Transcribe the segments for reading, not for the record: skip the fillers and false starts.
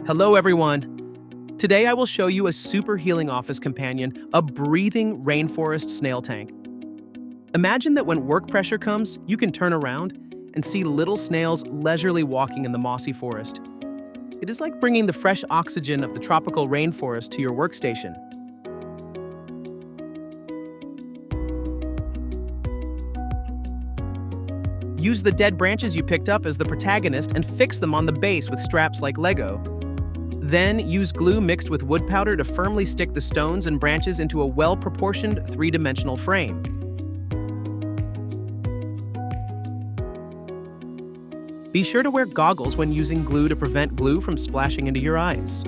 Hello everyone! Today I will show you a super healing office companion, a breathing rainforest snail tank. Imagine that when work pressure comes, you can turn around and see little snails leisurely walking in the mossy forest. It is like bringing the fresh oxygen of the tropical rainforest to your workstation. Use the dead branches you picked up as the protagonist and fix them on the base with straps like Lego. Then use glue mixed with wood powder to firmly stick the stones and branches into a well-proportioned three-dimensional frame. Be sure to wear goggles when using glue to prevent glue from splashing into your eyes.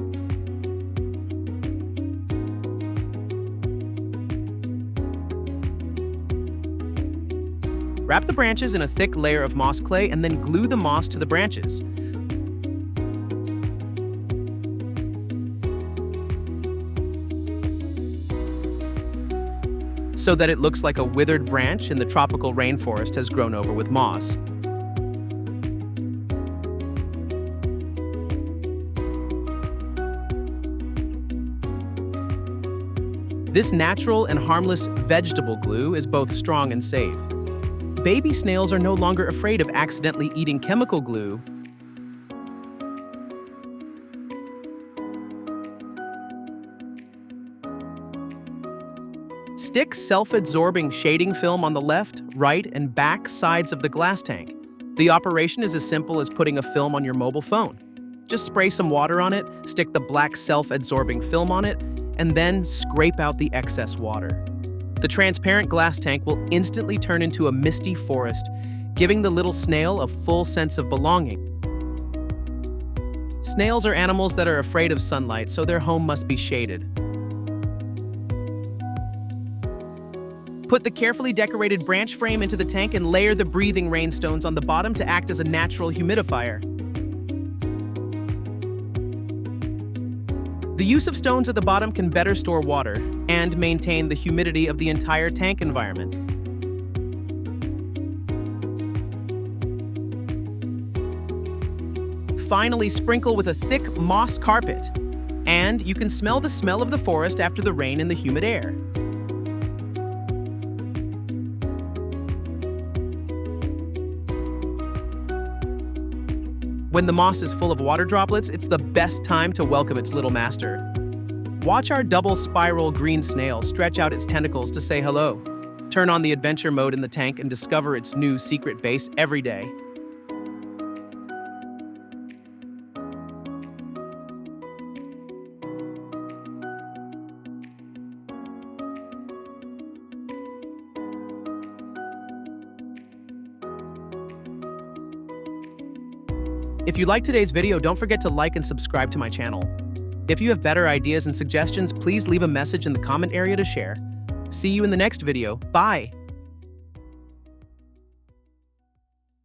Wrap the branches in a thick layer of moss clay and then glue the moss to the branches. So that it looks like a withered branch in the tropical rainforest has grown over with moss. This natural and harmless vegetable glue is both strong and safe. Baby snails are no longer afraid of accidentally eating chemical glue. Stick self-absorbing shading film on the left, right, and back sides of the glass tank. The operation is as simple as putting a film on your mobile phone. Just spray some water on it, stick the black self-absorbing film on it, and then scrape out the excess water. The transparent glass tank will instantly turn into a misty forest, giving the little snail a full sense of belonging. Snails are animals that are afraid of sunlight, so their home must be shaded. Put the carefully decorated branch frame into the tank and layer the breathing rainstones on the bottom to act as a natural humidifier. The use of stones at the bottom can better store water and maintain the humidity of the entire tank environment. Finally, sprinkle with a thick moss carpet, and you can smell the smell of the forest after the rain in the humid air. When the moss is full of water droplets, it's the best time to welcome its little master. Watch our double spiral green snail stretch out its tentacles to say hello. Turn on the adventure mode in the tank and discover its new secret base every day. If you liked today's video, don't forget to like and subscribe to my channel. If you have better ideas and suggestions, please leave a message in the comment area to share. See you in the next video. Bye!